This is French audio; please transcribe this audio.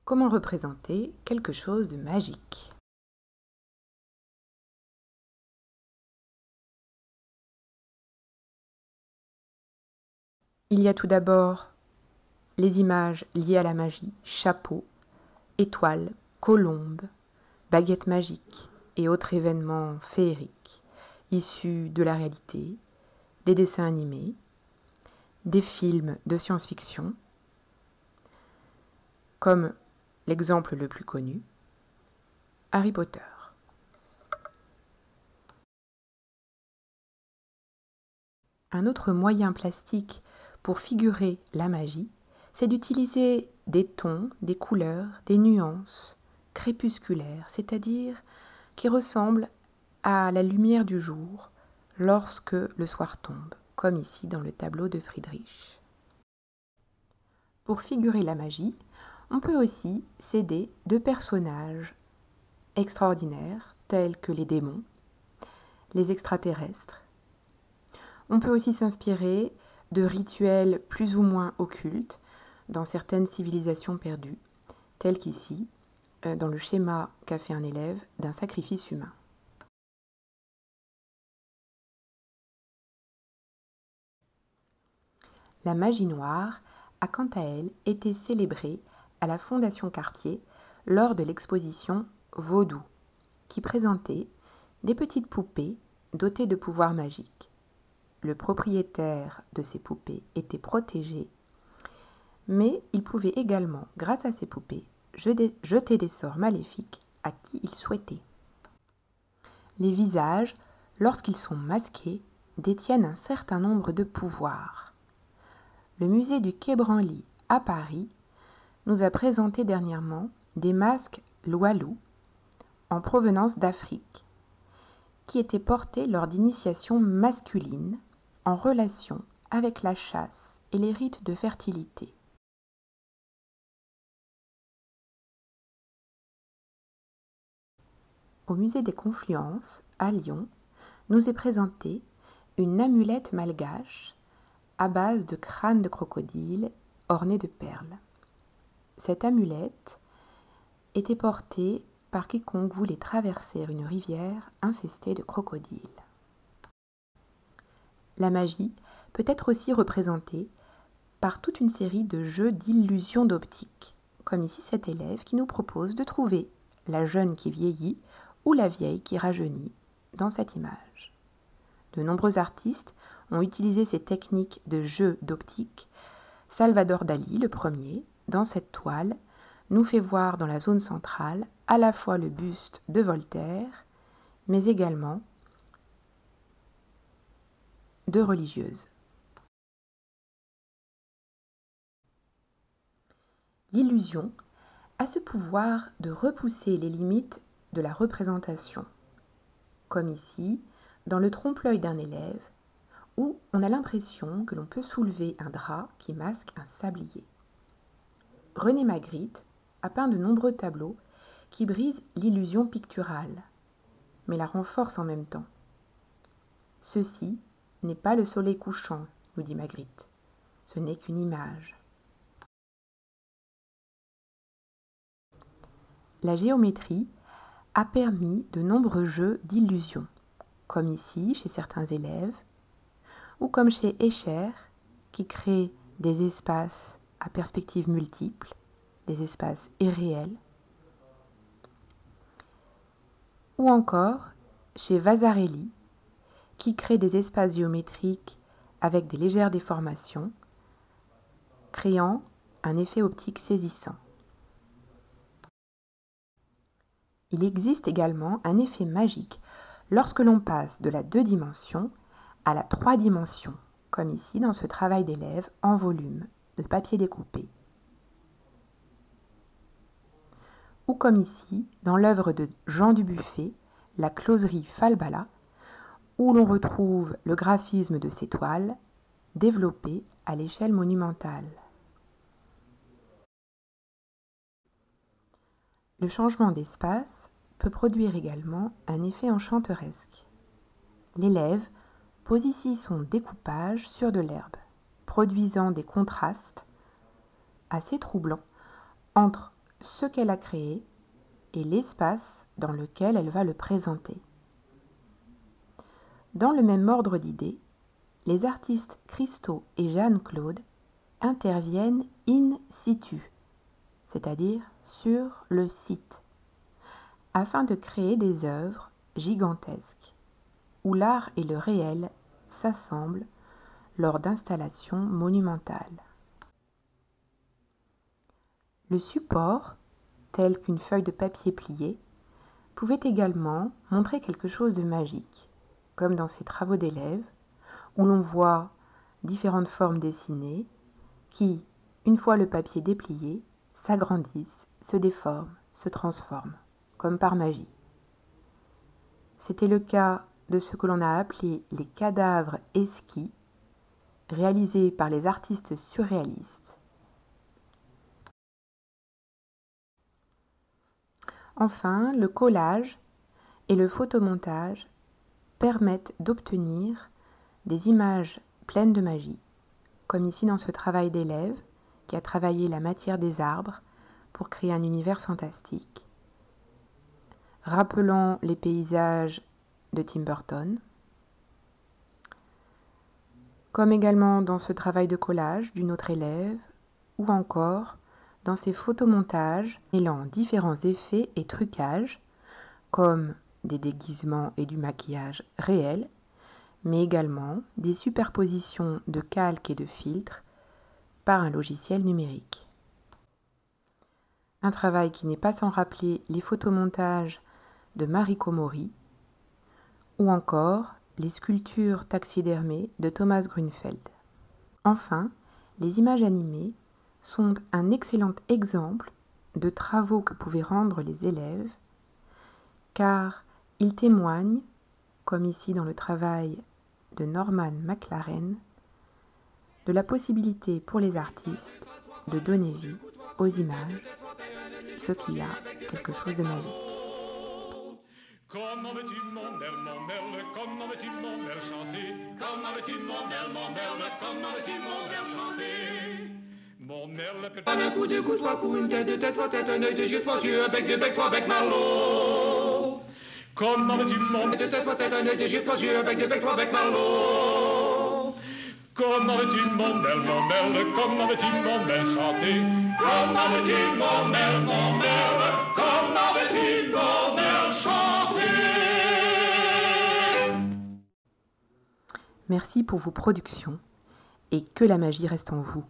Comment représenter quelque chose de magique? Il y a tout d'abord les images liées à la magie, chapeaux, étoiles, colombes, baguettes magiques et autres événements féeriques issus de la réalité, des dessins animés, des films de science-fiction, comme l'exemple le plus connu, Harry Potter. Un autre moyen plastique pour figurer la magie, c'est d'utiliser des tons, des couleurs, des nuances crépusculaires, c'est-à-dire qui ressemblent à la lumière du jour lorsque le soir tombe, comme ici dans le tableau de Friedrich. Pour figurer la magie, on peut aussi s'aider de personnages extraordinaires tels que les démons, les extraterrestres. On peut aussi s'inspirer de rituels plus ou moins occultes dans certaines civilisations perdues, telles qu'ici, dans le schéma qu'a fait un élève d'un sacrifice humain. La magie noire a quant à elle été célébrée à la Fondation Cartier lors de l'exposition Vaudou, qui présentait des petites poupées dotées de pouvoirs magiques. Le propriétaire de ces poupées était protégé, mais il pouvait également, grâce à ces poupées, jeter des sorts maléfiques à qui il souhaitait. Les visages, lorsqu'ils sont masqués, détiennent un certain nombre de pouvoirs. Le musée du Quai Branly à Paris nous a présenté dernièrement des masques Loalou en provenance d'Afrique, qui étaient portés lors d'initiations masculines en relation avec la chasse et les rites de fertilité. Au musée des Confluences, à Lyon, nous est présentée une amulette malgache à base de crâne de crocodile ornée de perles. Cette amulette était portée par quiconque voulait traverser une rivière infestée de crocodiles. La magie peut être aussi représentée par toute une série de jeux d'illusions d'optique, comme ici cet élève qui nous propose de trouver la jeune qui vieillit ou la vieille qui rajeunit dans cette image. De nombreux artistes ont utilisé ces techniques de jeu d'optique. Salvador Dali, le premier, dans cette toile, nous fait voir dans la zone centrale à la fois le buste de Voltaire, mais également de religieuses. L'illusion a ce pouvoir de repousser les limites de la représentation, comme ici, dans le trompe-l'œil d'un élève, où on a l'impression que l'on peut soulever un drap qui masque un sablier. René Magritte a peint de nombreux tableaux qui brisent l'illusion picturale, mais la renforcent en même temps. Ceci n'est pas le soleil couchant, nous dit Magritte, ce n'est qu'une image. La géométrie a permis de nombreux jeux d'illusions, comme ici chez certains élèves, ou comme chez Escher, qui crée des espaces à perspectives multiples, des espaces irréels, ou encore chez Vasarely, qui crée des espaces géométriques avec des légères déformations, créant un effet optique saisissant. Il existe également un effet magique lorsque l'on passe de la 2 dimensions à la 3 dimensions, comme ici dans ce travail d'élève en volume de papier découpé. Ou comme ici dans l'œuvre de Jean Dubuffet, la closerie Falbala, où l'on retrouve le graphisme de ces toiles développé à l'échelle monumentale. Le changement d'espace peut produire également un effet enchanteresque. L'élève pose ici son découpage sur de l'herbe, produisant des contrastes assez troublants entre ce qu'elle a créé et l'espace dans lequel elle va le présenter. Dans le même ordre d'idées, les artistes Christo et Jeanne-Claude interviennent in situ, c'est-à-dire sur le site, afin de créer des œuvres gigantesques, où l'art et le réel s'assemblent lors d'installations monumentales. Le support, tel qu'une feuille de papier pliée, pouvait également montrer quelque chose de magique, comme dans ces travaux d'élèves, où l'on voit différentes formes dessinées qui, une fois le papier déplié, s'agrandissent, se déforment, se transforment, comme par magie. C'était le cas de ce que l'on a appelé les cadavres esquis, réalisés par les artistes surréalistes. Enfin, le collage et le photomontage permettent d'obtenir des images pleines de magie, comme ici dans ce travail d'élève qui a travaillé la matière des arbres pour créer un univers fantastique, rappelant les paysages de Tim Burton, comme également dans ce travail de collage d'une autre élève, ou encore dans ces photomontages mêlant différents effets et trucages, comme des déguisements et du maquillage réel, mais également des superpositions de calques et de filtres par un logiciel numérique. Un travail qui n'est pas sans rappeler les photomontages de Mariko Mori, ou encore les sculptures taxidermées de Thomas Grünfeld. Enfin, les images animées sont un excellent exemple de travaux que pouvaient rendre les élèves, car ils témoignent, comme ici dans le travail de Norman McLaren, de la possibilité pour les artistes de donner vie aux images, ce qui a quelque chose de magique. Comment veux-tu mon belle, comment veux-tu mon belle chanter? Comment veux-tu mon belle, comment veux-tu mon belle chanter? Mon merle peut un coup, deux coups, trois coups, une tête, deux têtes, trois têtes, un œil, deux yeux, trois yeux, un bec, deux becs, trois becs, Marlot. Comment veux-tu mon deux têtes, trois têtes, un œil, deux yeux, trois yeux, un bec, deux becs, trois becs, Marlot. Comment veux-tu mon belle, comment veux-tu mon belle chanter? Comment veux-tu mon belle, comment veux-tu mon belle chanter? Merci pour vos productions et que la magie reste en vous.